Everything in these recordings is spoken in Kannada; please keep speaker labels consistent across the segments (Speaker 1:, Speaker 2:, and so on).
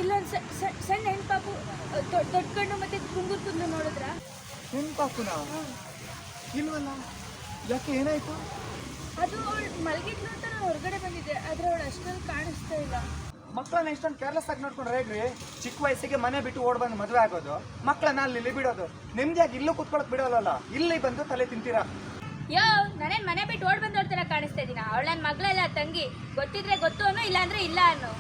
Speaker 1: ಇಲ್ಲೊಂದು ಸಣ್ಣ ಹೆಣ್ಪಾಪು ದೊಡ್ಡ ಕಣ್ಣು ಮತ್ತೆ ಗುಂಗುರ್ ಕೂದಲು ನೋಡಿದ್ರ?
Speaker 2: ಹೆಣ್ಪಾಪುನ ಇಲ್ವಲ್ಲ, ಯಾಕೆ ಏನಾಯ್ತು?
Speaker 1: ಅದು ಅವಳು ಮಲಗಿದ್ಲು ಅಂತ ನಾನು ಹೊರಗಡೆ ಬಂದಿದ್ದೆ, ಆದ್ರೆ ಅವಳು ಅಷ್ಟೊಂದು ಕಾಣಿಸ್ತಾ ಇಲ್ಲ.
Speaker 2: ಮಕ್ಕಳನ್ನ ಇಷ್ಟೊಂದು ಕೇರ್ಲೆಸ್ ಆಗಿ ನೋಡ್ಕೊಂಡ್ರೆ ಹೇಗ್ರಿ? ಚಿಕ್ಕ ವಯಸ್ಸಿಗೆ ಮನೆ ಬಿಟ್ಟು ಓಡ್ ಬಂದು ಮದುವೆ ಆಗೋದು, ಮಕ್ಕಳನ್ನ ಅಲ್ಲಿ ಬಿಡೋದು, ನಿಮ್ದ್ಯಾಕೆ ಇಲ್ಲೂ ಕುತ್ಕೊಳಕ್ ಬಿಡೋಲ್ಲ, ಇಲ್ಲಿ ಬಂದು ತಲೆ ತಿಂತೀರಾ?
Speaker 1: ಯೋ, ನಾನೇನ್ ಮನೆ ಬಿಟ್ಟು ಓಡ್ ಬಂದವ್ರ ತರ ಕಾಣಿಸ್ತಾ ಇದೀನ? ಅವಳ ನನ್ನ ಮಗಳಲ್ಲ ತಂಗಿ, ಗೊತ್ತಿದ್ರೆ ಗೊತ್ತು ಅನ್ನೋ, ಇಲ್ಲ ಅಂದ್ರೆ ಇಲ್ಲ ಅನ್ನೋ.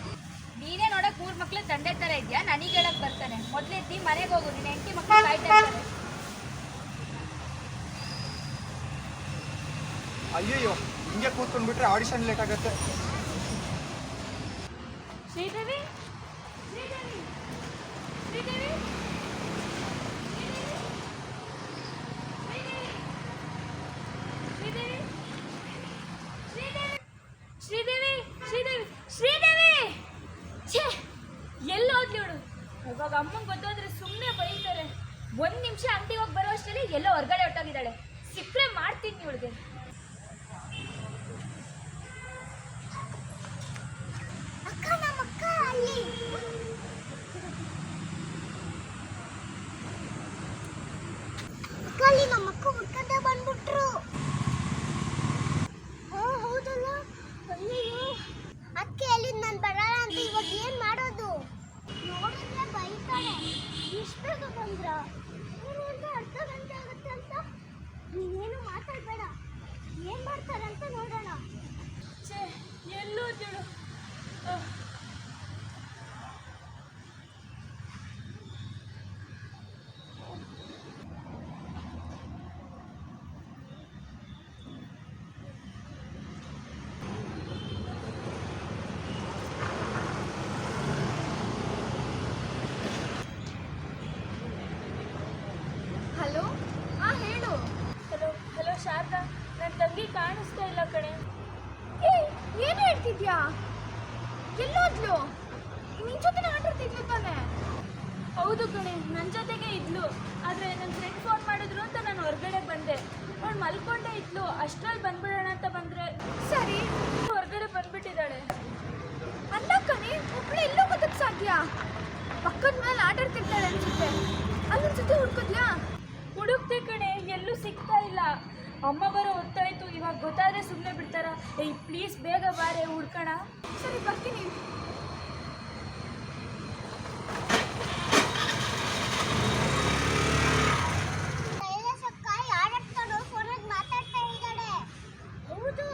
Speaker 1: ನೀನೇ ನೋಡಕ್ 3 ಮಕ್ಳು ತಂದೆ ತರ ಇದ್ಯಾ, ನನಗೆ ಹೇಳಕ್ ಬರ್ತಾನೆ. ಮೊದ್ಲೆತ್ತಿ ಮನೆಗೆ ಹೋಗು, ನಿನ್ನ ಹೆಂಡತಿ ಮಕ್ಕಳು ಕಾಯ್ತಾ ಇರ್ತಾರೆ.
Speaker 2: ಅಯ್ಯಯ್ಯೋ, ಹಿಂಗೆ ಕೂತ್ಕೊಂಡ್ಬಿಟ್ರೆ ಆಡಿಷನ್ ಲೇಟ್ ಆಗುತ್ತೆ.
Speaker 1: ಶ್ರೀದೇವಿ, ಶ್ರೀದೇವಿ, ಶ್ರೀದೇವಿ, ಶ್ರೀದೇವಿ, ಶ್ರೀದೇವಿ, ಶ್ರೀದೇವಿ, ಛೇ, ಎಲ್ಲೋದ್ಲಿ ಇವಳು? ಇವಾಗ ಅಮ್ಮಂಗೆ ಗೊತ್ತಾದ್ರೆ ಸುಮ್ಮನೆ ಬೈತಾರೆ. 1 ನಿಮಿಷ ಅಂಗಡಿಗೆ ಹೋಗಿ ಬರೋ ಅಷ್ಟರಲ್ಲಿ ಎಲ್ಲೋ ಹೊರಗಡೆ ಹೊಟ್ಟೋಗಿದ್ದಾಳೆ. ಸಿಕ್ಕರೆ ಮಾಡ್ತೀನಿ ಇವಳಿಗೆ.
Speaker 3: ನಮ್ಮಕ್ಕ ಹುಡ್ಕಂಡೆ ಬಂದ್ಬಿಟ್ರು. ಹೌದಲ್ಲ, ಅಯ್ಯೋ ಅಕ್ಕೆ ಅಲ್ಲಿ ನಾನು ಬರಲ್ಲ ಅಂತ. ಇವಾಗ ಏನ್ ಮಾಡೋದು? ನೋಡಿದ್ರೆ ಬೈತಾರೆ. ಇಷ್ಟು ಬೇಗ ಬಂದ್ರ? ಅರ್ಧ ಗಂಟೆ ಆಗುತ್ತೆ ಅಂತ. ನೀನೇನು ಮಾತಾಡ್ಬೇಡ, ಏನ್ ಮಾಡ್ತಾರಂತ ನೋಡೋಣ.
Speaker 1: ಛೇ, ಎಲ್ಲೋ ತಿಳು.
Speaker 3: ಹಲೋ, ಹೇಳು.
Speaker 1: ಹಲೋ ಹಲೋ ಶಾರದಾ, ನನ್ನ ತಂಗಿ ಕಾಣಿಸ್ತಾ ಇಲ್ಲ ಕಣೆ.
Speaker 3: ಏನು ಹೇಳ್ತಿದ್ಯಾ? ಎಲ್ಲೋದ್ಲು? ನಿನ್ ಜೊತೆ ಆಟಾಡ್ತಿದ್ಲು ತಾನೆ?
Speaker 1: ಹೌದು ಕಣೆ, ನನ್ನ ಜೊತೆಗೆ ಇದ್ಲು. ಆದರೆ ನನ್ನ ಫ್ರೆಂಡ್ ಫೋನ್ ಮಾಡಿದ್ರು ಅಂತ ನಾನು ಹೊರಗಡೆ ಬಂದೆ. ಅವಳು ಮಲ್ಕೊಂಡೇ ಇದ್ಲು. ಅಷ್ಟ್ರಲ್ಲಿ ಬಂದ್ಬಿಡೋಣ ಅಂತ ಬಂದರೆ
Speaker 3: ಸರಿ,
Speaker 1: ಹೊರಗಡೆ ಬಂದ್ಬಿಟ್ಟಿದ್ದಾಳೆ.
Speaker 3: ಅಲ್ಲ ಕಣೆ, ಒಬ್ಳು ಎಲ್ಲೋ ಗೊತ್ತಕ್ಕೆ ಸಾಧ್ಯ. ಪಕ್ಕದ ಮೇಲೆ ಆಟಾಡ್ತಿರ್ತಾಳೆ ಅನ್ಸುತ್ತೆ. ಅಲ್ಲೊಂದ್ ಜೊತೆ ಹುಡ್ಕೋದ್ಯಾ?
Speaker 1: ಹುಡುಕ್ತೆ ಕಣೆ, ಎಲ್ಲೂ ಸಿಗ್ತಾ ಇಲ್ಲ. ಅಮ್ಮ ಬರೋ ಹೊತ್ತಾಯ್ತು, ಇವಾಗ ಗೊತ್ತಾದ್ರೆ ಸುಮ್ಮನೆ ಬಿಡ್ತಾರ? ಏಯ್ ಪ್ಲೀಸ್ ಬೇಗ ಬಾರೆ, ಹುಡ್ಕೋಣ.
Speaker 3: ಸರಿ, ಬರ್ತೀನಿ. ಹೌದು,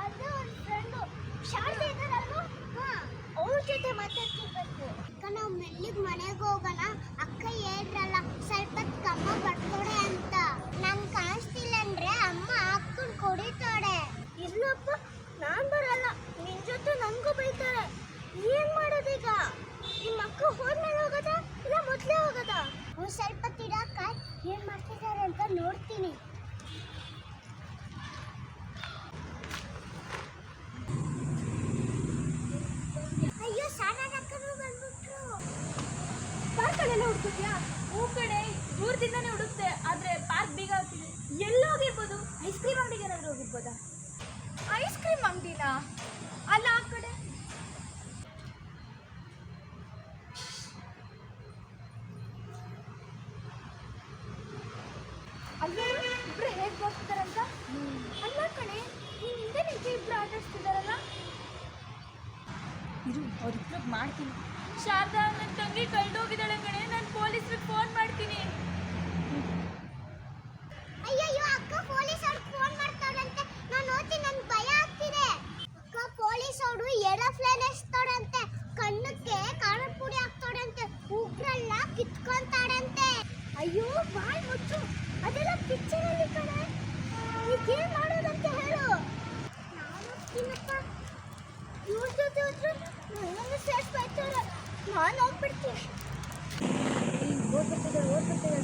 Speaker 3: ಅದು ಒಂದು ಫ್ರೆಂಡು ಶಾರದೆ ಇದ್ದಾರಲ್ವ, ಅವ್ರ ಜೊತೆ ಮಾತಾಡ್ತಿರ್ಬೇಕು. ಅಕ್ಕ, ನಾವು ಮೆಲ್ಲಿಗೆ ಮನೆಗೆ ಹೋಗೋಣ. ಅಕ್ಕ ಹೇಳ್ರಲ್ಲ, ಸ್ವಲ್ಪ ಕಮ್ಮ ಬರ್ತಾಳೆ ಅಂತ. ನಂಗೆ ಕಾಣಿಸ್ತಿಲ್ಲ ಅಂದ್ರೆ ಅಮ್ಮ ಅಕ್ಕನ್ ಕೊಡಿತಾಳೆ. ಇಲ್ಲಪ್ಪ, ನಾನ್ ಬರಲ್ಲ. ನಿನ್ ಜೊತೆ ನಂಗೂ ಬೈತಾಳೆ. ಏನ್ ಮಾಡೋದೀಗ? ನಿಮ್ಮ ಅಕ್ಕ ಹೋದ್ಮೇಲೆ ಹೋಗೋದಾ ಇಲ್ಲ ಮೊದ್ಲೇ ಹೋಗೋದಾ? ಸ್ವಲ್ಪ ತಿಡಾಕ ಏನ್ ಮಾಡ್ತಿದ್ದಾರೆ ಅಂತ ನೋಡ್ತೀನಿ. ಅಯ್ಯೋ, ಸಾಕಾಗಕ್ಕೂ ಬಂದ್ಬಿಟ್ರು.
Speaker 1: ಪಾರ್ಕಲ್ಲೆಲ್ಲ ಹುಡುಕಿದ್ಯಾ? ಹೂ ಕಡೆ, ದೂರದಿಂದಾನೇ ಹುಡುಕ್ತೆ, ಆದರೆ ಪಾರ್ಕ್ ಬೀಗ ಆಗ್ತಿದೆ. ಎಲ್ಲೋಗಿರ್ಬೋದು? ಐಸ್ ಕ್ರೀಮ್ ಅಂಗಡಿಗೆ ಏನಾದರೂ ಹೋಗಿರ್ಬೋದಾ?
Speaker 3: Ice cream ಅಂಗಡಿನ? ಅಲ್ಲ, ಆ ಕಡೆ. ಅಯ್ಯೋ, ಇಬ್ರು ಹೇಗೆ ಹೋಗ್ತಾರಂತ? ಅಲ್ಲ ಕಣೆ, ನೀನ್ ಹಿಂದೆ ನಿಂತು ಇಬ್ರು ಆಟಾಡ್ತಿದಾರಲ್ಲ.
Speaker 1: ಇರು, ಅವ್ರಿಬ್ರು ಮಾಡ್ತೀನಿ. ಶಾರದಾ, ನನ್ನ ತಂಗಿ ಕಳ್ದೋಗಿದ್ದಾಳೆ ಕಣೆ. ನಾನು ಪೊಲೀಸ್ರಿಗೆ ಫೋನ್ ಮಾಡ್ತೀನಿ.
Speaker 3: ಅಯ್ಯಯ್ಯೋ, ಅಕ್ಕ ಪೊಲೀಸ್ ಅವ್ರಿಗೆ ಫೋನ್ ಮಾಡ್ತಾರಂತೆ. ನಾನು ನೋಡ್ತೀನಿ, ನನ್ಗೆ ಭಯ ಆಗ್ತಿದೆ. ಅಕ್ಕ, ಪೊಲೀಸ್ ಅವರು ಏರೋಪ್ಲೇನ್ ಎಸ್ತಾರಂತೆ. ಕಣ್ಣಕ್ಕೆ ಖಾರದ ಪುಡಿ ಹಾಕ್ತಾರಂತೆ. ಉಗ್ರೆಲ್ಲ ಕಿತ್ಕೊಂತಾರಂತೆ. ಅಯ್ಯೋ, ಬಾಯ್ ಮುಚ್ಚು, ಅದೆಲ್ಲ ಪಿಕ್ಚರಲ್ಲಿ ಕಣೆ. ಈಗೇನ್ ಮಾಡೋದಂತ ಹೇಳು. ನಾನು ಹೋಗ್ತೀನಪ್ಪ. ಇವ್ರ ಜೊತೆ ಹೋದ್ರೆ ನನ್ನನ್ನು ಸೇರಿಸ್ಬೈತಾರೆ. ನಾನು ಹೋಗ್ಬಿಡ್ತೀನಿ.
Speaker 1: ಓದ್ಬಿಡ್ತಿದ್ದಾಳೆ ಕಣೆ.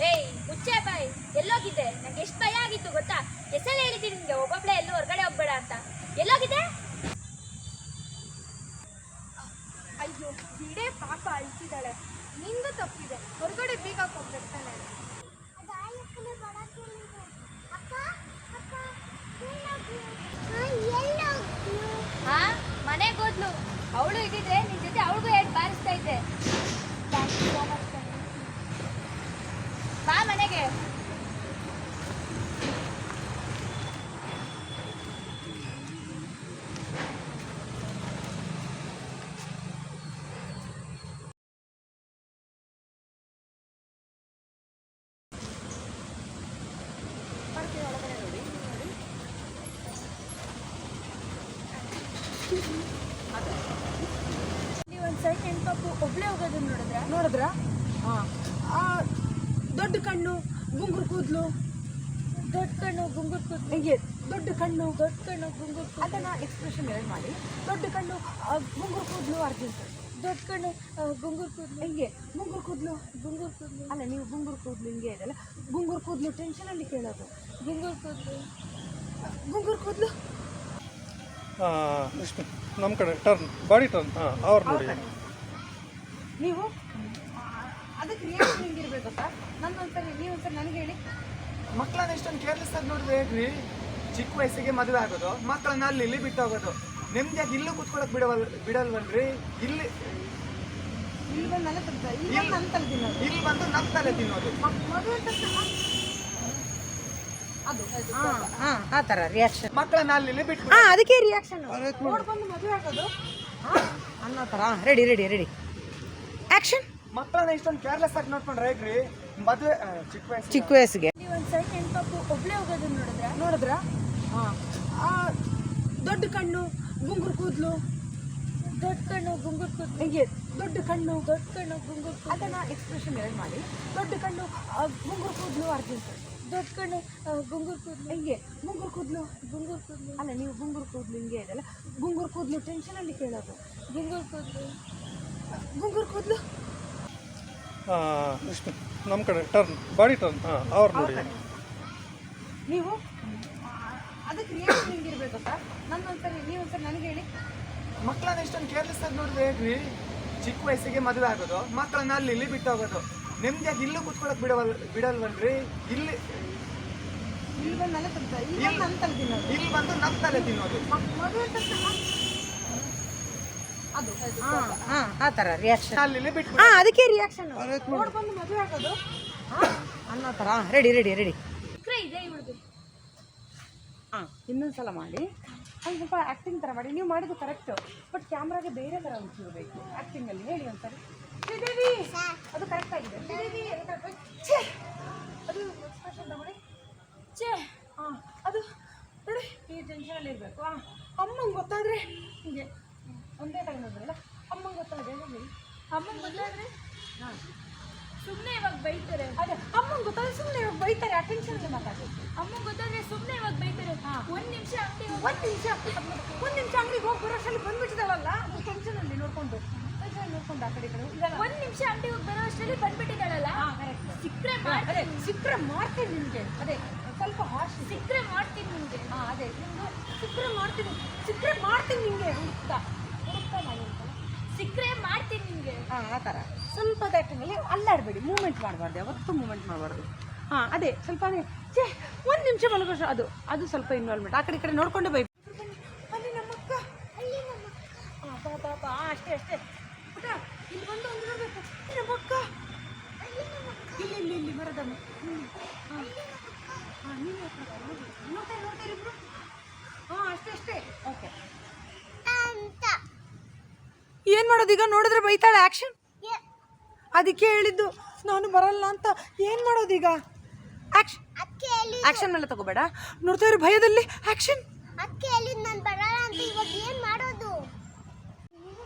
Speaker 1: ಏಯ್ ಮುಚ್ಚೆ ಬಾಯ್, ಎಲ್ಲೋಗಿದ್ದೆ? ನಂಗೆ ಎಷ್ಟು ಭಯ ಆಗಿತ್ತು ಗೊತ್ತಾ? ಹೆಸರು ಹೇಳಿದ್ದೀನಿ ನಿಮಗೆ, ಒಬ್ಬೊಬ್ಳೆ ಎಲ್ಲೂ ಹೊರಗಡೆ ಹೋಗ್ಬೇಡ ಅಂತ. ಎಲ್ಲೋಗಿದ್ದೆ?
Speaker 3: ಅಯ್ಯೋ, ಬಿಡೇ, ಪಾಪ ಅಳ್ತಿದ್ದಾಳೆ. ನಿಂದು ತಪ್ಪಿದೆ. ಹೊರಗಡೆ ಬೀಗ ಹಾಕೋಗ್ಬಿಡ್ತಾನೆ.
Speaker 1: ಅವಳು ಇದ್ದಿದ್ರೆ ನಿನ್ ಜೊತೆ ಅವಳಿಗೂ ಹೇಳಿ ಬಾರಿಸ್ತಾ ಇದ್ದೆ. ಬಾ ಮನೆಗೆ. ನೀವು ಒಂದು ಸೈಡ್ ಹೆಣ್ಪಾಪು ಒಬ್ಳೆ ಹೋಗೋದನ್ನ ನೋಡಿದ್ರ
Speaker 4: ದೊಡ್ಡ ಕಣ್ಣು ಗುಂಗುರು ಕೂದಲು,
Speaker 1: ದೊಡ್ಡ ಕಣ್ಣು ಗುಂಗುರ್ ಕೂದ್ಲು,
Speaker 4: ಹಿಂಗೆ ದೊಡ್ಡ ಕಣ್ಣು
Speaker 1: ಗುಂಗುರ್
Speaker 4: ಅದನ್ನ ಎಕ್ಸ್ಪ್ರೆಷನ್ ಎರಡು ಮಾಡಿ. ದೊಡ್ಡ ಕಣ್ಣು ಗುಂಗುರು ಕೂದಲು ಅರ್ಜೆಂಟ್.
Speaker 1: ದೊಡ್ಡ ಕಣ್ಣು ಗುಂಗುರ್ ಕೂದ್ಲು,
Speaker 4: ಹಿಂಗೆ ಗುಂಗುರು ಕೂದಲು ಅಲ್ಲ, ನೀವು ಗುಂಗುರು ಕೂದಲು ಹಿಂಗೆ ಇದೆಲ್ಲ ಗುಂಗುರು ಕೂದಲು ಟೆನ್ಷನಲ್ಲಿ ಕೇಳೋದು.
Speaker 1: ಗುಂಗುರ್ ಕೂದ್ಲು.
Speaker 5: ನಮ್ಮ ಕಡೆ ಟರ್ನ್, ಬಾಡಿ ಟರ್ನ್. ಅವ್ರು ನೋಡಿ.
Speaker 4: ನೀವು ಅದಕ್ಕೆ ರಿಯಾಕ್ಷನ್ ಹೆಂಗಿರ್ಬೇಕು ಸರ್? ನನ್ನೊಂದ್ಸರಿ ನೀವೊಂದ್ಸರಿ ನನಗೆ ಹೇಳಿ.
Speaker 2: ಮಕ್ಕಳನ್ನ ಇಷ್ಟೊಂದು ಕೇರ್ಲೆಸ್ ಆಗಿ ನೋಡಿದ್ರೆ ಹೇಗ್ರಿ? ಚಿಕ್ಕ ವಯಸ್ಸಿಗೆ ಮದುವೆ ಆಗೋದು, ಮಕ್ಕಳನ್ನ ಅಲ್ಲಿ ಇಲ್ಲಿ ಬಿಟ್ಟು ಹೋಗೋದು. ನಿಮ್ದ್ಯಾಕೆ ಇಲ್ಲೂ ಕುತ್ಕೊಳಕ್ ಬಿಡಲ್ವಲ್ರಿ? ಇಲ್ಲಿ
Speaker 4: ಇಲ್ಲಿ ಬಂದು ನನ್ನ ತಲೆ ಇಲ್ಲಿ ನನ್ನ ತಲೆ ತಿನ್ನೋದು,
Speaker 2: ಇಲ್ಲಿ ಬಂದು ನಮ್ಮ ತಲೆ ತಿನ್ನೋದು.
Speaker 4: ಮದುವೆ ಅದು ಆ ಥರ ರಿಯಾಕ್ಷನ್.
Speaker 2: ಮಕ್ಕಳನ್ನ ಅಲ್ಲಿ ಇಲ್ಲಿ ಬಿಟ್ಟು
Speaker 4: ಅದಕ್ಕೆ ರಿಯಾಕ್ಷನ್ ನೋಡ್ಕೊಂಡು ಮದುವೆ ಆಗೋದು ಅನ್ನೋ ಥರ. Ready action.
Speaker 2: ಮಕ್ಕಳನ್ನ ಇಷ್ಟೊಂದು ಕೇರ್ಲೆಸ್ ಆಗಿ ನೋಡ್ಕೊಂಡ್ರೆ ಹೇಗ್ರಿ? ಮದುವೆ
Speaker 4: ಚಿಕ್ಕ ವಯಸ್ಸಿಗೆ
Speaker 1: ನೀವು ಒಂದು ಸೈಡ್ ಹೆಣ್ಪಾಪು ಒಬ್ಳೆ ಹೋಗೋದನ್ನ
Speaker 4: ನೋಡಿದ್ರ ದೊಡ್ಡ ಕಣ್ಣು ಗುಂಗುರು ಕೂದಲು,
Speaker 1: ದೊಡ್ಡ ಕಣ್ಣು ಗುಂಗುರ್ ಕೂದ್ಲು,
Speaker 4: ಹಿಂಗೆ ದೊಡ್ಡ ಕಣ್ಣು
Speaker 1: ಗುಂಗುರ್ ಕೂದ್ಲು,
Speaker 4: ಅದನ್ನ ಎಕ್ಸ್ಪ್ರೆಷನ್ ಎರಡು ಮಾಡಿ. ದೊಡ್ಡ ಕಣ್ಣು ಗುಂಗುರು ಕೂದಲು ಅರ್ಜೆಂಟ್.
Speaker 1: ದೊಡ್ಡ ಕಣ್ಣು ಗುಂಗುರ್ ಕೂದ್ಲು,
Speaker 4: ಹಿಂಗೆ ಗುಂಗುರು ಕೂದಲು ಅಲ್ಲ, ನೀವು ಗುಂಗುರು ಕೂದಲು ಹಿಂಗೆ ಇದೆಲ್ಲ ಗುಂಗುರು ಕೂದಲು ಟೆನ್ಷನಲ್ಲಿ ಕೇಳೋದು.
Speaker 1: ಗುಂಗುರ್ ಕೂದ್ಲು.
Speaker 5: ನಮ್ಮ ಕಡೆ ಟರ್ನ್, ಬಾಡಿ ಟರ್ನ್. ಅವ್ರು ನೋಡಿ.
Speaker 4: ನೀವು ಅದಕ್ಕೆ ರಿಯಾಕ್ಷನ್ ಹೆಂಗಿರ್ಬೇಕು ಸರ್? ನನ್ನೊಂದ್ಸರಿ ನೀವೊಂದ್ಸರಿ ನನಗೆ ಹೇಳಿ.
Speaker 2: ಮಕ್ಕಳನ್ನ ಇಷ್ಟೊಂದು ಕೇರ್ಲೆಸ್ ಆಗಿ ನೋಡಿದ್ರೆ ಹೇಗ್ರಿ? ಚಿಕ್ಕ ವಯಸ್ಸಿಗೆ ಮದುವೆ ಆಗೋದು, ಮಕ್ಕಳನ್ನ ಅಲ್ಲಿ ಇಲ್ಲಿ ಬಿಟ್ಟು ಹೋಗೋದು. ನಿಮ್ದ್ಯಾಕೆ ಇಲ್ಲೂ ಕುತ್ಕೊಳಕ್ ಬಿಡಲ್ವಲ್ರಿ? ಇಲ್ಲಿ
Speaker 4: ಬಂದು ನನ್ನ ತಲೆ ನನ್ನ ತಲೆ ತಿನ್ನೋದು,
Speaker 2: ಇಲ್ಲಿ ಬಂದು ನಮ್ಮ ತಲೆ ತಿನ್ನೋದು.
Speaker 4: ಮದುವೆ ಅದು ಆ ಥರ ರಿಯಾಕ್ಷನ್.
Speaker 2: ಅಲ್ಲಿ ಇಲ್ಲಿ ಬಿಟ್ಟು
Speaker 4: ಅದಕ್ಕೆ ರಿಯಾಕ್ಷನ್ ನೋಡ್ಕೊಂಡು ಮದುವೆ ಆಗೋದು ಅನ್ನೋ ಥರ. ರೆಡಿ
Speaker 1: ಇದೆ ಇವಳಿಗೆ.
Speaker 4: ಇನ್ನೊಂದ್ಸಲ ಮಾಡಿ. ಒಂದು ಸ್ವಲ್ಪ ಆ್ಯಕ್ಟಿಂಗ್ ಥರ ಮಾಡಿ. ನೀವು ಮಾಡಿದ್ದು ಕರೆಕ್ಟು, ಬಟ್ ಕ್ಯಾಮ್ರಾಗೆ ಬೇರೆ ಥರ ಉಂಟಿರಬೇಕು ಆ್ಯಕ್ಟಿಂಗಲ್ಲಿ. ಹೇಳಿ ಒಂದ್ಸರಿ. ಶ್ರೀದೇವಿ, ಅದು ಕರೆಕ್ಟ್ ಆಗಿದೆ. ಶ್ರೀದೇವಿ ಅದು ಎಕ್ಸ್ಪ್ರೆಷನ್ ತಗೊಳ್ಳಿ. ಅದು ನೋಡಿ, ಈ ಟೆನ್ಷನಲ್ಲಿ ಇರಬೇಕು. ಅಮ್ಮಂಗೆ ಗೊತ್ತಾದರೆ ಹಿಂಗೆ ಒಂದೇ ತಗೊಂಡ್ರಲ್ಲ, ಅಮ್ಮಂಗೆ ಗೊತ್ತಾದರೆ ಹೇಳಿ.
Speaker 1: ಅಮ್ಮಂಗೆ ಗೊತ್ತಾದ್ರೆ ಸುಮ್ಮನೆ ಇವಾಗ ಬೈತಾರೆ.
Speaker 4: ಅದೇ ಅಮ್ಮಂಗೆ ಗೊತ್ತಾದ್ರೆ ಸುಮ್ಮನೆ ಇವಾಗ ಬೈತಾರೆ. ಆ ಟೆನ್ಷನಲ್ಲಿ ಮಾತಾಡಿ.
Speaker 1: ಅಮ್ಮಂಗೆ ಗೊತ್ತಾದ್ರೆ ಸುಮ್ಮನೆ ಇವಾಗ ಬೈತಾರೆ. ಒಂದು ನಿಮಿಷ
Speaker 4: ಅಂಗಡಿಗೆ ಹೋಗಿ ಬರೋಷ್ಟರಲ್ಲಿ ಬಂದ್ಬಿಟ್ಟಿದ್ದಾವಲ್ಲ, ಅದು ಟೆನ್ಷನಲ್ಲಿ ನೋಡ್ಕೊಂಡು ಆ ಕಡೆ
Speaker 1: ಒಂದು ನಿಮಿಷ ಅಂಗಡಿಗೆ ಹೋಗಿ ಬರೋ ಅಷ್ಟರಲ್ಲಿ ಬಂದ್ಬಿಟ್ಟಿದ್ದಾಳಲ್ಲ.
Speaker 4: ಸಿಕ್ಕರೆ ಮಾಡ್ತೀನಿ ನಿಮಗೆ. ಅದೇ ಸ್ವಲ್ಪ ಹಾರ್ಶ್.
Speaker 1: ಸಿಕ್ಕರೆ ಮಾಡ್ತೀನಿ ನಿಮಗೆ.
Speaker 4: ಅದೇ ನಿಮ್ಗೆ ಸಿಕ್ಕರೆ ಮಾಡ್ತೀನಿ ನಿಮಗೆ. ಹುಡುಕ್ತಾ ಮಾಡಿ ಅಂತ.
Speaker 1: ಸಿಕ್ಕರೆ ಮಾಡ್ತೀನಿ ನಿಮಗೆ.
Speaker 4: ಆ ಥರ ಸ್ವಲ್ಪ ದಟ್ಟನಲ್ಲಿ ಅಲ್ಲಾಡಬೇಡಿ. ಮೂಮೆಂಟ್ ಮಾಡಬಾರ್ದು, ಯಾವತ್ತೂ ಮೂಮೆಂಟ್ ಮಾಡಬಾರ್ದು. ಅದೇ ಸ್ವಲ್ಪ ಒಂದು ನಿಮಿಷ ಮಲಗೋಷ್ಟು ಅದು ಸ್ವಲ್ಪ ಇನ್ವಾಲ್ವ್ಮೆಂಟ್. ಆ ಕಡೆ ನೋಡ್ಕೊಂಡೆ ಬೈ. ಅಲ್ಲಿ ನಮ್ಮಕ್ಕ, ಪಾಪ ಅಷ್ಟೇ ಪುಟ. ಇಲ್ಲಿ ಬಂದು ಒಂದು ನೋಡಬೇಕು. ನಮ್ಮಕ್ಕ ಇಲ್ಲಿ ಮರದಮ್ಮ. ನೀವು ನೋಡ್ತೀರಿ ಇಬ್ರು? ಅಷ್ಟೇ. ಓಕೆ. ಏನು ಮಾಡೋದು ಈಗ? ನೋಡಿದ್ರೆ ಬೈತಾಳೆ. ಆ್ಯಕ್ಷನ್. ಅದಕ್ಕೆ ಹೇಳಿದ್ದು ನಾನು ಬರಲ್ಲ ಅಂತ. ಏನು ಮಾಡೋದೀಗ? ಆ್ಯಕ್ಷನ್ ಮೇಲೆ ತಗೋಬೇಡ. ನೋಡ್ತಾ ಇರೋ ಭಯದಲ್ಲಿ ಆ್ಯಕ್ಷನ್.
Speaker 3: ಅದಕ್ಕೆ ಹೇಳಿದ್ ನಾನು ಬರಲ್ಲ ಅಂತ. ಇವಾಗ ಏನು ಮಾಡೋದು?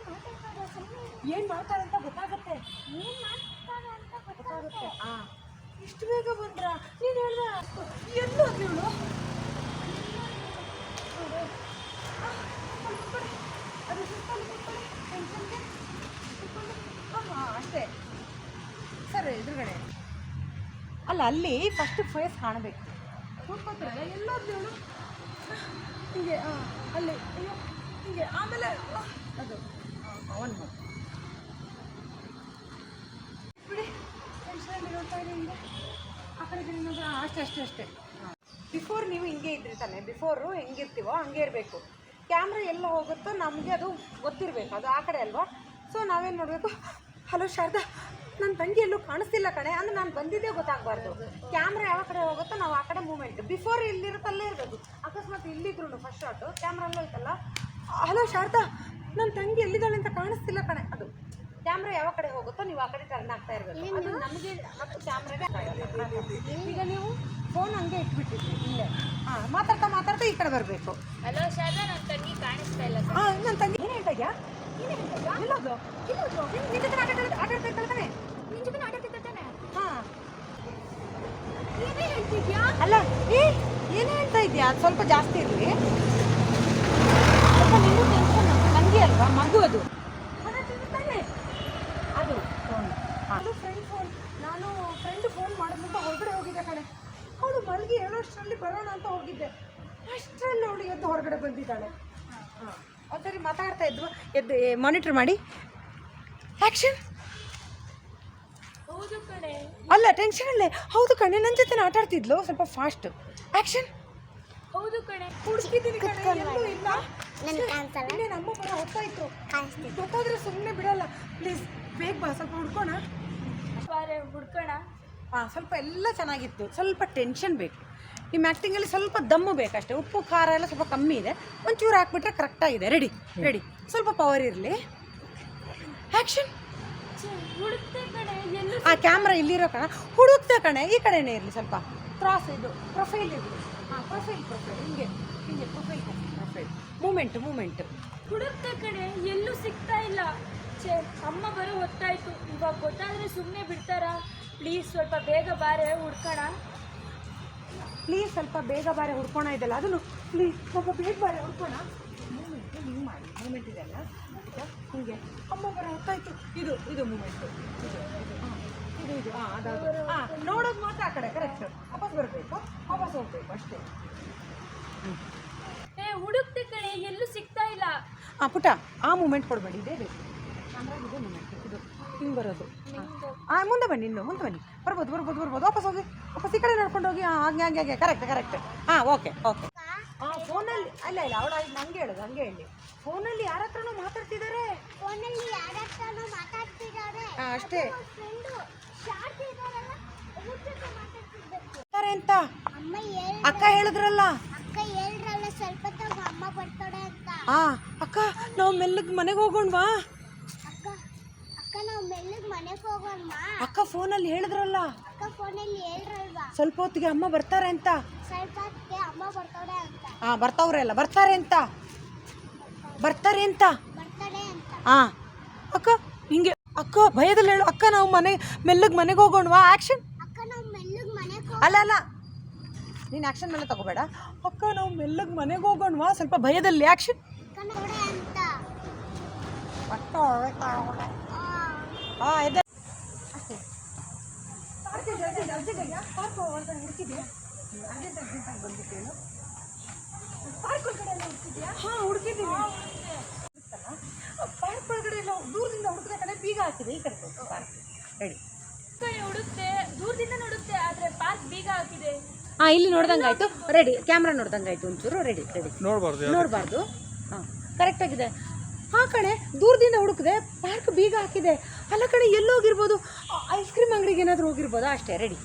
Speaker 4: ಏನು ಮಾಡ್ತಾರೆ ಅಂತ ಗೊತ್ತಾಗುತ್ತೆ. ಇಷ್ಟು ಬೇಗ ಬಂದ್ರ? ನೀನು ಹೇಳ್ದ ಎಲ್ಲೋ ಇವಳು. ಅಷ್ಟೇ ಸರ್. ಎದುರುಗಡೆ ಅಲ್ಲ, ಅಲ್ಲಿ ಫಸ್ಟ್ ಫೇಸ್ ಕಾಣಬೇಕು. ಕೂತ್ಕೋತಿರಲ್ಲ ಎಲ್ಲೋದ್ಲು ಇವಳು. ಹೀಗೆ ಅಲ್ಲಿ ಹೀಗೆ. ಆಮೇಲೆ ಅದು ಅವನು ಬಿಡಿ. ಟೆನ್ಷನಲ್ಲಿ ನೋಡ್ತಾ ಇದೆ ಹಿಂಗೆ ಆ ಕಡೆ ಅಷ್ಟೇ. ಬಿಫೋರ್ ನೀವು ಹಿಂಗೆ ಇದ್ರಿ ತಾನೆ. ಬಿಫೋರು ಹೆಂಗಿರ್ತೀವೋ ಹಂಗೆ ಇರಬೇಕು. ಕ್ಯಾಮ್ರಾ ಎಲ್ಲ ಹೋಗುತ್ತೋ ನಮಗೆ ಅದು ಗೊತ್ತಿರಬೇಕು, ಅದು ಆ ಕಡೆ ಅಲ್ವಾ. ಸೊ ನಾವೇನು ಮಾಡಬೇಕು, ಹಲೋ ಶಾರದಾ ನನ್ನ ತಂಗಿ ಎಲ್ಲೂ ಕಾಣಿಸ್ತಿಲ್ಲ ಕಣೆ ಅಂದರೆ ನಾನು ಬಂದಿದ್ದೇ ಗೊತ್ತಾಗಬಾರ್ದು. ಕ್ಯಾಮ್ರಾ ಯಾವ ಕಡೆ ಹೋಗುತ್ತೋ ನಾವು ಆ ಕಡೆ ಮೂಮೆಂಟ್ ಬಿಫೋರ್ ಇಲ್ಲಿರುತ್ತೆ ಅಲ್ಲೇ ಇರಬೇಕು. ಅಕಸ್ಮಾತ್ ಇಲ್ಲಿದ್ರು ಫಸ್ಟ್ ಶಾಟು ಕ್ಯಾಮ್ರಾ ಅಲ್ಲೇ ಐತಲ್ಲ, ಹಲೋ ಶಾರದಾ ನನ್ನ ತಂಗಿ ಎಲ್ಲಿದ್ದಾಳೆ ಅಂತ ಕಾಣಿಸ್ತಿಲ್ಲ ಕಣೆ, ಅದು ಕ್ಯಾಮ್ರಾ ಯಾವ ಕಡೆ ಹೋಗುತ್ತೋ ನೀವು ಆ ಕಡೆ ಟರ್ನ್ ಆಗ್ತಾ ಇರಬೇಕು. ಅದು ನಮಗೆ ಮತ್ತು ಕ್ಯಾಮ್ರಾಗೆ. ಈಗ ನೀವು ಫೋನ್ ಹಂಗೆ ಇಟ್ಬಿಟ್ಟಿದ್ರಿ ಇಲ್ಲೇ, ಮಾತಾಡ್ತಾ ಮಾತಾಡ್ತಾ ಈ ಕಡೆ ಬರಬೇಕು.
Speaker 1: ಹಲೋ ಶಾರದಾ, ನನ್ನ ತಂಗಿ ಕಾಣಿಸ್ತಾ ಇಲ್ಲ.
Speaker 4: ನನ್ನ ತಂಗಿ ಏನು ಹೇಳ್ತಾ ಇದೆಯಾ? ಎಲ್ಲೋದು ನಿನ್ನ ಜೊತೆ ಆಟ ಆಡ್ತಾ ಇರ್ತಾಳೆ ತಾನೆ?
Speaker 1: ನಿನ್ ಜೊತೆ ಆಟ ಆಡ್ತಿದ್ದಾನೆ.
Speaker 4: ಹಾಂ
Speaker 1: ಏನೇ ಹೇಳ್ತಿದ್ಯಾ?
Speaker 4: ಅಲ್ಲ ಏನೇ ಹೇಳ್ತಾ ಇದೆಯಾ? ಅದು ಸ್ವಲ್ಪ ಜಾಸ್ತಿ ಇರಲಿ, ಸ್ವಲ್ಪ ನಿನ್ನೂ ಟೆನ್ಷನ್. ತಂಗಿ ಅಲ್ವಾ, ಮಗು ಅದು ತಾನೆ ಅದು ಫೋನ್. ಅದು ಫ್ರೆಂಡ್ ಫೋನ್. ನಾನು ಫ್ರೆಂಡ್ ಫೋನ್ ಮಾಡೋದಂತ ಹೊರಗಡೆ ಹೋಗಿದ್ದೆ ಕಣೆ. ಅವಳು ಮಲಗಿ ಹೇಳೋಷ್ಟರಲ್ಲಿ ಬರೋಣ ಅಂತ ಹೋಗಿದ್ದೆ, ಅಷ್ಟರಲ್ಲಿ ಅವಳು ಎದ್ದು ಹೊರಗಡೆ ಬಂದಿದ್ದಾಳೆ. ಹಾಂ ಒಂದ್ಸರಿ ಮಾತಾಡ್ತಾ ಇದ್ವು, ಎದ್ದು ಮಾನಿಟರ್ ಮಾಡಿ. ಆ್ಯಕ್ಷನ್.
Speaker 1: ಹೌದು ಕಣೆ.
Speaker 4: ಅಲ್ಲ ಟೆನ್ಷನಲ್ಲೇ. ಹೌದು ಕಣೆ, ನನ್ನ ಜೊತೆ ಆಟ ಆಡ್ತಿದ್ಲು, ಸ್ವಲ್ಪ ಫಾಸ್ಟ್. ಆ್ಯಕ್ಷನ್.
Speaker 1: ಹೌದು ಕಣೆ.
Speaker 4: ಹುಡುಕಿದ್ದೀನಿ ಕಣೆ, ಎಲ್ಲೂ ಇಲ್ಲ.
Speaker 3: ನನ್ಗೆ ಕಾಣಿಸಲ್ಲ.
Speaker 4: ಇನ್ನೇನು ಅಮ್ಮ ಬರೋ ಹೊತ್ತಾಯ್ತು,
Speaker 3: ಕಾಣಿಸ್ತಿದೆ.
Speaker 4: ಗೊತ್ತಾದ್ರೆ ಸುಮ್ಮನೆ ಬಿಡಲ್ಲ. ಪ್ಲೀಸ್ ಬೇಗ ಬಾ, ಸ್ವಲ್ಪ ಹುಡ್ಕೋಣ.
Speaker 1: ಬಾರೆ ಹುಡ್ಕೋಣ.
Speaker 4: ಹಾಂ ಸ್ವಲ್ಪ ಎಲ್ಲ ಚೆನ್ನಾಗಿತ್ತು, ಸ್ವಲ್ಪ ಟೆನ್ಷನ್ ಬೇಕು. ನಿಮ್ಮ ಆ್ಯಕ್ಟಿಂಗಲ್ಲಿ ಸ್ವಲ್ಪ ದಮ್ಮು ಬೇಕಷ್ಟೇ. ಉಪ್ಪು ಖಾರ ಎಲ್ಲ ಸ್ವಲ್ಪ ಕಮ್ಮಿ ಇದೆ, ಒಂಚೂರು ಹಾಕ್ಬಿಟ್ರೆ ಕರೆಕ್ಟಾಗಿದೆ. ರೆಡಿ ರೆಡಿ, ಸ್ವಲ್ಪ ಪವರ್ ಇರಲಿ. ಆ್ಯಕ್ಷನ್.
Speaker 1: ಹುಡುಕ್ತೆ ಕಣೆ, ಎಲ್ಲೂ
Speaker 4: ಆ ಕ್ಯಾಮ್ರಾ ಇಲ್ಲಿರೋ ಕಣ, ಹುಡುಕ್ತೆ ಕಣೆ, ಈ ಕಡೆನೇ ಇರಲಿ. ಸ್ವಲ್ಪ ಕ್ರಾಸ್ ಇದು ಪ್ರೊಫೈಲ್ ಇರಲಿ. ಹಾಂ ಪ್ರೊಫೈಲ್ ಹಿಂಗೆ ಹಿಂಗೆ ಪ್ರೊಫೈಲ್ ಮೂಮೆಂಟ್.
Speaker 1: ಹುಡುಕ್ತೆ ಕಣೆ, ಎಲ್ಲೂ ಸಿಗ್ತಾ ಇಲ್ಲ. ಛೇ, ಅಮ್ಮ ಬರೋ ಹೊತ್ತಾಯ್ತು. ಇವಾಗ ಗೊತ್ತಾದ್ರೆ ಸುಮ್ಮನೆ ಬಿಡ್ತಾರಾ? ಪ್ಲೀಸ್ ಸ್ವಲ್ಪ ಬೇಗ ಬಾರೆ ಹುಡ್ಕೋಣ.
Speaker 4: ಪ್ಲೀಸ್ ಸ್ವಲ್ಪ ಬೇಗ ಬಾರೆ ಹುಡ್ಕೋಣ ಇದೆಲ್ಲ, ಅದನ್ನು ಪ್ಲೀಸ್ ಸ್ವಲ್ಪ ಬೇಗ ಬಾರೆ ಹುಡ್ಕೋಣ. ಹಿಂಗೆ ಮಾಡಿ, ಮೂಮೆಂಟ್ ಇದೆಲ್ಲ ಹಿಂಗೆ. ಅಮ್ಮ ಬರೋ ಹೊತ್ತಾಯ್ತು. ಇದು ಮೂಮೆಂಟು, ಇದು ಅದಾದ್ರು ನೋಡೋದು ಮಾತ್ರ ಆ ಕಡೆ. ಕರೆಕ್ಟ್. ವಾಪಸ್ ಬರಬೇಕು, ವಾಪಸ್ ಹೋಗ್ಬೇಕು ಅಷ್ಟೇ.
Speaker 1: ಹುಡುಕ್ತೆ ಕಣೆ, ಎಲ್ಲೂ ಸಿಗ್ತಾ ಇಲ್ಲ.
Speaker 4: ಪುಟ ಆ ಮೂಮೆಂಟ್ ಕೊಡಬೇಡಿ, ಇದೇ ಬೇಕು. ಇದೆ ಮೂಮೆಂಟ್, ಇದು ಹಿಂಗೆ ಬರೋದು. ಮುಂದೆ ಬನ್ನಿ, ಮುಂದೆ ಬನ್ನಿ. ಬರ್ಬೋದು. ವಾಪಸ್ ಹೋಗಿ, ವಾಪಸ್ ಈ ಕಡೆ ನಡ್ಕೊಂಡು ಹೋಗಿ. ಹಾಗೆ ಕರೆಕ್ಟ್. ಓಕೆ. ಫೋನಲ್ಲಿ ಅಲ್ಲ ಅವಳು ಹಂಗೆ ಹೇಳಿ. ಫೋನಲ್ಲಿ ಯಾರ ಹತ್ರನೂ ಮಾತಾಡ್ತಿದ್ದಾರೆ.
Speaker 3: ಫೋನಲ್ಲಿ ಯಾರ ಹತ್ರನೂ ಮಾತಾಡ್ತಿದ್ದಾರೆ.
Speaker 4: ಅಷ್ಟೇ.
Speaker 3: ಫ್ರೆಂಡು ಶಾರ್ಟ್ ಇದಾರಲ್ಲ, ಅವ್ರ ಜೊತೆ ಮಾತಾಡ್ತಿರ್ಬೇಕು.
Speaker 4: ಅಂತ
Speaker 3: ಅಮ್ಮ
Speaker 4: ಅಕ್ಕ ಹೇಳಿದ್ರಲ್ಲ.
Speaker 3: ಅಕ್ಕ ಹೇಳ್ರಲ್ಲ ಸ್ವಲ್ಪ ತಗ ಅಮ್ಮ ಬರ್ತಾಳೆ ಅಂತ.
Speaker 4: ಅಕ್ಕ ನಾವು ಮೆಲ್ಲಗೆ ಮನೆಗೆ ಹೋಗೋಣವಾ?
Speaker 3: ಅಕ್ಕ ನಾವು ಮೆಲ್ಲಗೆ ಮನೆಗೆ ಹೋಗೋಣ.
Speaker 4: ಅಕ್ಕ ಫೋನಲ್ಲಿ ಹೇಳಿದ್ರಲ್ಲ.
Speaker 3: ಅಕ್ಕ ಫೋನಲ್ಲಿ ಹೇಳ್ರಲ್ವಾ
Speaker 4: ಸ್ವಲ್ಪ ಹೊತ್ತಿಗೆ ಅಮ್ಮ ಬರ್ತಾರೆ ಅಂತ.
Speaker 3: ಸ್ವಲ್ಪ ಹೊತ್ತಿಗೆ ಅಮ್ಮ ಬರ್ತಾಳೆ ಅಂತ.
Speaker 4: ಬರ್ತಾರೆ ಅಂತ.
Speaker 3: ಬರ್ತಾಳೆ ಅಂತ.
Speaker 4: ಅಕ್ಕ ಹಿಂಗೆ, ಅಕ್ಕ ಭಯದಲ್ಲಿ ಹೇಳು. ಅಕ್ಕ ನಾವು ಮೆಲ್ಲಗೆ ಮನೆಗೆ ಹೋಗೋಣವಾ? ಆ್ಯಕ್ಷನ್.
Speaker 3: ಅಕ್ಕ ನಾವು ಮೆಲ್ಲಗೆ ಮನೆಗೆ
Speaker 4: ಅಲ್ಲ ನೀನು ಆ್ಯಕ್ಷನ್ ಮೇಲೆ ತಗೋಬೇಡ. ಅಕ್ಕ ನಾವು ಮೆಲ್ಲಗೆ ಮನೆಗೆ ಹೋಗೋಣವಾ? ಸ್ವಲ್ಪ ಭಯದಲ್ಲಿ. ಆ್ಯಕ್ಷನ್.
Speaker 3: ಅಕ್ಕ ನೋಡೆ ಅಂತ.
Speaker 4: ಇದೆ. ಹುಡುಕಿದ್ದೀನಿ. ಪಾರ್ಕ್ ಒಳಗಡೆ ಎಲ್ಲ ದೂರದಿಂದ ಹುಡುಕಿದ ಕಡೆ ಬೀಗ ಹಾಕಿದೆ. ಈ ಕಡೆ ಪಾರ್ಕ್ ರೆಡಿ.
Speaker 1: ಹುಡುಕ್ತೆ, ದೂರದಿಂದ ನೋಡುತ್ತೆ, ಆದ್ರೆ ಪಾರ್ಕ್ ಬೀಗ ಹಾಕಿದೆ.
Speaker 4: ಇಲ್ಲಿ ನೋಡ್ದಂಗಾಯ್ತು. ರೆಡಿ. ಕ್ಯಾಮ್ರಾ ನೋಡ್ದಂಗಾಯ್ತು ಒಂಚೂರು. ರೆಡಿ ನೋಡಬಾರ್ದು. ಕರೆಕ್ಟ್ ಆಗಿದೆ. ಕಣೆ, ದೂರದಿಂದ ಹುಡುಕಿದೆ, ಪಾರ್ಕ್ ಬೀಗ ಹಾಕಿದೆ. ಅಲ್ಲ ಕಣೆ, ಎಲ್ಲೋಗಿರ್ಬೋದು? ಐಸ್ ಕ್ರೀಮ್ ಅಂಗಡಿಗೆ ಏನಾದರೂ ಹೋಗಿರ್ಬೋದಾ? ಅಷ್ಟೇ. Ready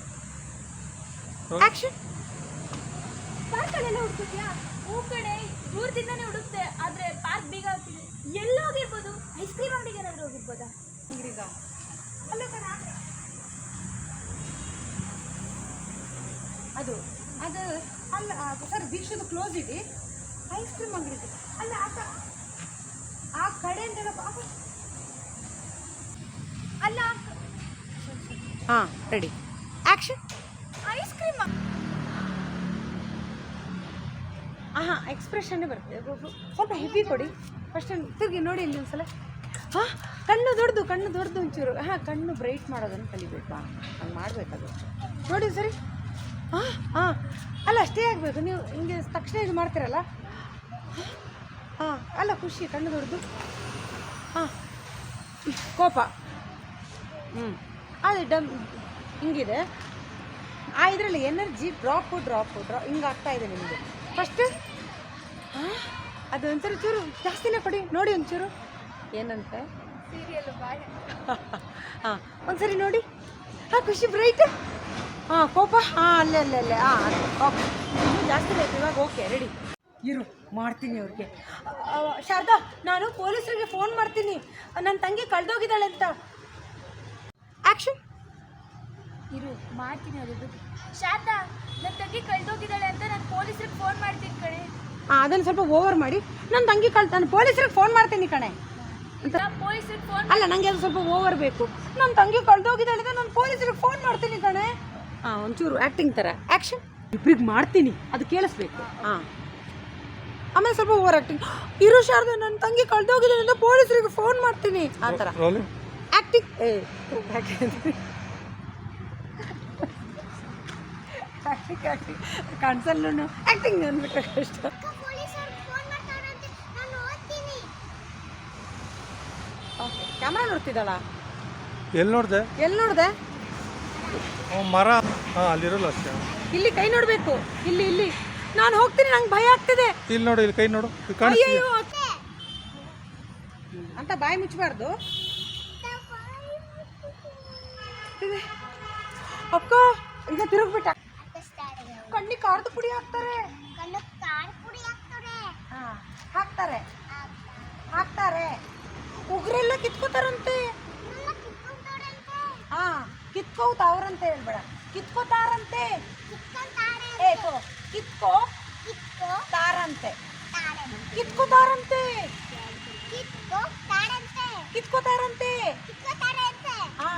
Speaker 4: action.
Speaker 1: ಪಾರ್ಕಲ್ಲೆಲ್ಲ ಹುಡುಕ್ತಿದ್ಯಾ? ಹೂ ಕಣೆ, ದೂರದಿಂದಾನೇ ಹುಡುಕ್ತೆ, ಆದ್ರೆ ಪಾರ್ಕ್ ಬೀಗ ಹಾಕಿದೆ. ಎಲ್ಲೋ ಹೋಗಿರ್ಬೋದು? ಐಸ್ ಕ್ರೀಮ್ ಅಂಗಡಿಗೆ ಏನಾದರೂ ಹೋಗಿರ್ಬೋದಾ?
Speaker 4: ಅಂಗಡಿಗ ಅಲ್ಲ ಕಣ, ಅದು ಅಲ್ಲ ಸರ್, ದೀಕ್ಷದು ಕ್ಲೋಸ್ ಇದೆ. ಐಸ್ ಕ್ರೀಮ್ ಅಂಗಡಿ ಅಲ್ಲ, ಆ ಕಡೆ ಅಂತ
Speaker 1: ಅಲ್ಲ.
Speaker 4: Ready action.
Speaker 1: Ice cream.
Speaker 4: ಎಕ್ಸ್ಪ್ರೆಷನ್ನೇ ಬರ್ತದೆ. ಸ್ವಲ್ಪ ಹೆವಿ ಕೊಡಿ. ಫಸ್ಟ್ ತಿರುಗಿ ನೋಡಿ ಇಲ್ಲಿ ಒಂದ್ಸಲ. ಕಣ್ಣು ದೊಡ್ಡದು ಒಂಚೂರು. ಕಣ್ಣು ಬ್ರೈಟ್ ಮಾಡೋದನ್ನು ಕಲಿಬೇಕು. ಹಂಗೆ ಮಾಡಬೇಕದು. ನೋಡಿ ಸರಿ. ಅಲ್ಲ ಅಷ್ಟೇ ಆಗಬೇಕು. ನೀವು ಹಿಂಗೆ ತಕ್ಷಣ ಇದು ಮಾಡ್ತೀರಲ್ಲ. ಅಲ್ಲ ಖುಷಿ, ಕಣ್ಣು ದೊಡ್ಡದು. ಕೋಪ. ಅದು ಹಿಂಗಿದೆ. ಇದರಲ್ಲಿ ಎನರ್ಜಿ ಡ್ರಾಪ್ ಹಿಂಗೆ ಆಗ್ತಾ ಇದೆ ನಿಮಗೆ. ಫಸ್ಟ್ ಅದು ಒಂಚೂರು ಚೂರು ಜಾಸ್ತಿನೇ ಕೊಡಿ ನೋಡಿ ಒಂಚೂರು ಏನಂತೆ
Speaker 1: ಸೀರಿಯಲ್ ಬಾಯ್.
Speaker 4: ಹಾಂ ಒಂದ್ಸರಿ ನೋಡಿ ಹಾಂ ಖುಷಿ ಬ್ರೈಟ್ ಹಾಂ ಕೋಪ ಹಾಂ ಅಲ್ಲೇ ಹಾಂ ಓಕೆ ಜಾಸ್ತಿ ಬೇಕು ಇವಾಗ ಓಕೆ ರೆಡಿ ಇರು ಮಾಡ್ತೀನಿ ಅವ್ರಿಗೆ ಶಾರದಾ ನಾನು ಪೊಲೀಸರಿಗೆ ಫೋನ್ ಮಾಡ್ತೀನಿ ನನ್ನ ತಂಗಿ ಕಳೆದೋಗಿದ್ದಾಳೆ ಅಂತ ಆ್ಯಕ್ಷನ್
Speaker 1: ಇರು ಮಾಡ್ತೀನಿ ಅದು. ಶಾರದಾ ನನ್ನ ತಂಗಿ ಕಳ್ದೋಗಿದ್ದಾಳೆ ಅಂತ ನಾನು ಪೊಲೀಸರಿಗೆ ಫೋನ್ ಮಾಡ್ತೀನಿ ಕಣೆ.
Speaker 4: ಹಾಂ ಅದನ್ನು ಸ್ವಲ್ಪ ಓವರ್ ಮಾಡಿ ನನ್ನ ತಂಗಿ ನಾನು ಪೊಲೀಸರಿಗೆ ಫೋನ್ ಮಾಡ್ತೀನಿ ಕಣೆ ಅಂತ
Speaker 1: ಪೊಲೀಸರಿಗೆ ಫೋನ್
Speaker 4: ಅಲ್ಲ ನನಗೆ ಅದು ಸ್ವಲ್ಪ ಓವರ್ ಬೇಕು ನನ್ನ ತಂಗಿ ಕಳೆದೋಗಿದ್ದಾಳೆ ಅಂತ ನಾನು ಪೊಲೀಸರಿಗೆ ಫೋನ್ ಮಾಡ್ತೀನಿ ಕಣೆ ಹಾಂ ಒಂಚೂರು ಆ್ಯಕ್ಟಿಂಗ್ ಥರ ಆ್ಯಕ್ಷನ್ ಇಬ್ರಿಗೆ ಮಾಡ್ತೀನಿ ಅದು ಕೇಳಿಸ್ಬೇಕು ಹಾಂ ಆಮೇಲೆ ಸ್ವಲ್ಪ ಓವರ್ ಆ್ಯಕ್ಟಿಂಗ್ ಇರು ಶಾರದಾ ನನ್ನ ತಂಗಿ ಕಳೆದೋಗಿದ್ದಾಳೆ ಅಂತ ಪೊಲೀಸರಿಗೆ ಫೋನ್ ಮಾಡ್ತೀನಿ ಆ ಥರ
Speaker 5: ರೋಲಿಂಗ್
Speaker 4: ಆ್ಯಕ್ಟಿಂಗ್ ಕನ್ಸಲ್ಲೂ ಆ್ಯಕ್ಟಿಂಗ್ ಅಂದ್ಬಿಟ್ಟು ಅಷ್ಟು
Speaker 3: ಪೊಲೀಸರು ಫೋನ್ ಮಾಡ್ತಾರಂತೆ ನಾನು ಓದ್ತೀನಿ.
Speaker 4: ಓಕೆ ಕ್ಯಾಮ್ರಾ ನೋಡ್ತಿದ್ದಾಳ
Speaker 5: ಎಲ್ಲಿ ನೋಡಿದೆ
Speaker 4: ಎಲ್ಲಿ ನೋಡಿದೆ
Speaker 5: ಮರ ಹಾಂ ಅಲ್ಲಿರೋಲ್ಲ ಅಷ್ಟೇ.
Speaker 4: ಇಲ್ಲಿ ಕೈ ನೋಡಬೇಕು ಇಲ್ಲಿ ಇಲ್ಲಿ ನಾನು ಹೋಗ್ತೀನಿ ನಂಗೆ ಭಯ ಆಗ್ತಿದೆ
Speaker 5: ಇಲ್ಲಿ ನೋಡು ಇಲ್ಲಿ ಕೈ ನೋಡು ಇಲ್ಲಿ ಕಾಣಿಸ್ತೀವಿ.
Speaker 4: ಅಯ್ಯೋ ಅಂತ ಬಾಯಿ ಮುಚ್ಚಬಾರ್ದು ಅಕ್ಕ ಈಗ ತಿರುಗ್ಬಿಟ್ಟ ಕಣ್ಣಿಗೆ ಕಾರ್ದು ಪುಡಿ ಹಾಕ್ತಾರೆ
Speaker 3: ಕಣ್ಣು ಕಾರ್ ಪುಡಿ ಹಾಕ್ತಾರೆ.
Speaker 4: ಹಾಕ್ತಾರೆ ಹಾಕ್ತಾರೆ ಉಗ್ರೆಲ್ಲ ಕಿತ್ಕೋತಾರಂತೆ
Speaker 3: ಎಲ್ಲ ಕಿತ್ಕೊಂಡವ್ರಂತೆ.
Speaker 4: ಹಾ ಕಿತ್ಕೋತಾವ್ರಂತೆ ಹೇಳ್ಬೇಡ ಕಿತ್ಕೋತಾರಂತೆ
Speaker 3: ಕಿತ್ಕೊಂತಾರೆ.
Speaker 4: ಏತು ಕಿತ್ಕೋ
Speaker 3: ಕಿತ್ಕೋ
Speaker 4: ತಾರಂತೆ
Speaker 3: ತಾರೆ.
Speaker 4: ಕಿತ್ಕೋತಾರಂತೆ
Speaker 3: ಕಿತ್ಕೋ ತಾರಂತೆ.
Speaker 4: ಕಿತ್ಕೋತಾರಂತೆ
Speaker 3: ಕಿತ್ಕೋತಾರಂತೆ.
Speaker 4: ಹಾ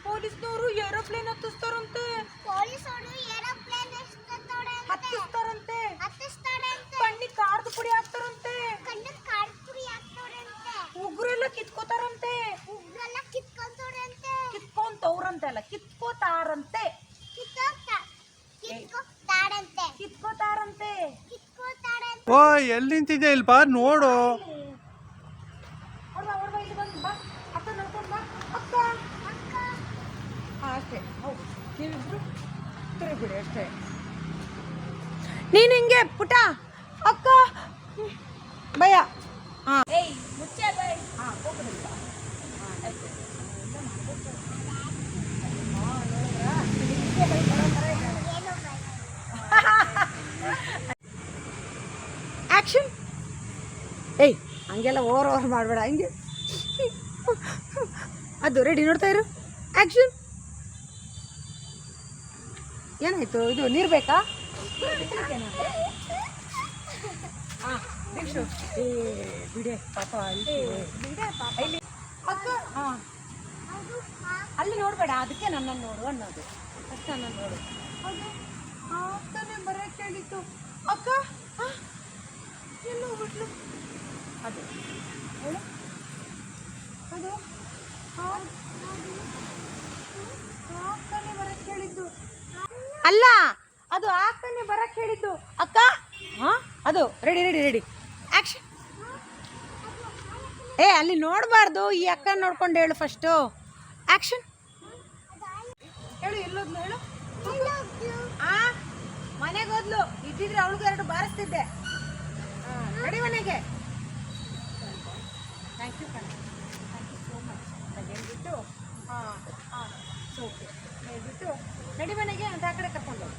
Speaker 4: ಪೊಲೀಸ್ನವರು ಏರೋಪ್ಲೇನ್ ಹತ್ತಿಸ್ತಾರಂತೆ
Speaker 3: ಪೊಲೀಸರು ಏರೋಪ್ಲೇನ್
Speaker 4: ಹತ್ತಿಸ್ತಾರಂತೆ
Speaker 3: ಹತ್ತಿಸ್ತಾರಂತೆ.
Speaker 4: ಕಣ್ಣಿಗೆ ಕಾರ್ದು ಪುಡಿ ಹಾಕ್ತಾರಂತೆ
Speaker 3: ಕಣ್ಣು ಕಾರ್ ಪುಡಿ ಹಾಕ್ತಾರಂತೆ.
Speaker 4: ಉಗ್ರೆಲ್ಲ ಕಿತ್ಕೋತಾರಂತೆ
Speaker 3: ಉಗ್ರೆಲ್ಲ ಕಿತ್ಕೊಂತವ್ರಂತೆ.
Speaker 4: ಕಿತ್ಕೊಂತವ್ರಂತೆ ಅಲ್ಲ ಕಿತ್ಕೋತಾರಂತೆ
Speaker 3: ಕಿತ್ಕೋತಾರಂತೆ.
Speaker 4: ಕಿತ್ಕೋತಾರಂತೆ
Speaker 3: ಕಿತ್ಕೋತಾರಂತೆ.
Speaker 5: ಓ ಎಲ್ಲಿ ನಿಂತಿದ್ದೆ ಇಲ್ಲಿ ಬಾ ನೋಡು.
Speaker 4: ಹೊಡ್ಬಾ ಇಲ್ಲಿ ಬಂದು ಬಾ ಅಕ್ಕ ನೋಡ್ಕೊಂಡು ಬಾ ಅಕ್ಕ
Speaker 3: ಅಕ್ಕ
Speaker 4: ಹಾಂ ಅಷ್ಟೇ ಹೌದು ನೀವಿಬ್ರು ತಿರುಗಿಬಿಡಿ ಅಷ್ಟೇ ನೀನು ಹಿಂಗೆ ಪುಟ ಅಕ್ಕ ಭಯ ಹಾಂ
Speaker 1: ಏಯ್ ಮುಚ್ಚೆ ಬಾಯ್.
Speaker 4: ಹಾಂ ಹೋಗೋದಿಲ್ಲ ಹಾಂ ಅಷ್ಟೇ ಆ್ಯಕ್ಷನ್ ಏಯ್ ಹಂಗೆಲ್ಲ ಓವರ್ ಮಾಡಬೇಡ ಹಿಂಗೆ ಅದು ರೆಡಿ ನೋಡ್ತಾ ಇರು ಆ್ಯಕ್ಷನ್ ಏನಾಯ್ತು ಇದು ನೀರು ಬೇಕಾ ಹಾಂ ನೆಕ್ಸ್ಟು ಏ ಬಿಡೆ ಪಾಪ ಇಲ್ಲಿ ಅಕ್ಕ ಹಾಂ ಅಲ್ಲಿ ನೋಡಬೇಡ ಅದಕ್ಕೆ ನನ್ನನ್ನು ನೋಡು ಅನ್ನೋದು ಅಷ್ಟು ನನ್ನನ್ನು ನೋಡು ಅದು ಆಗ್ತಾನೆ ಬರೋಕ್ಕೆ ಹೇಳಿತ್ತು ಅಕ್ಕ ಹಾಂ ಎಲ್ಲೋ ಬಿಟ್ಲು ಅದು ಹೇಳು ಅದು ಆಗ್ತಾನೆ ಬರೋಕ್ಕೆ ಹೇಳಿದ್ದು ಅಲ್ಲ ಅದು ಆಗ್ತಾನೆ ಬರೋಕ್ಕೆ ಹೇಳಿದ್ದು ಅಕ್ಕ ಹಾಂ ಅದು ರೆಡಿ ರೆಡಿ ರೆಡಿ ಆ್ಯಕ್ಷನ್ ಏ ಅಲ್ಲಿ ನೋಡಬಾರ್ದು ಈ ಅಕ್ಕ ನೋಡ್ಕೊಂಡು ಹೇಳು ಫಸ್ಟು ಆ್ಯಕ್ಷನ್ ಹೇಳು ಎಲ್ಲೋದ್ಲು ಹೇಳು ಆ ಮನೆಗೆ ಹೋದ್ಲು ಇದ್ದಿದ್ರೆ ಅವಳಿಗೆ ಎರಡು ಬಾರಿಸ್ತಿದ್ದೆ ಹಾಂ ನಡಿ ಮನೆಗೆ ಥ್ಯಾಂಕ್ ಯು ಕಣ ಥ್ಯಾಂಕ್ ಯು ಸೋ ಮಚ್ ಹೇಳ್ಬಿಟ್ಟು ಹಾಂ ಹಾಂ ಓಕೆ ಹೇಳ್ಬಿಟ್ಟು ನಡಿ ಮನೆಗೆ ಅಂತ ಆ ಕಡೆ ಕರ್ಕೊಂಡು ಹೋಗಿ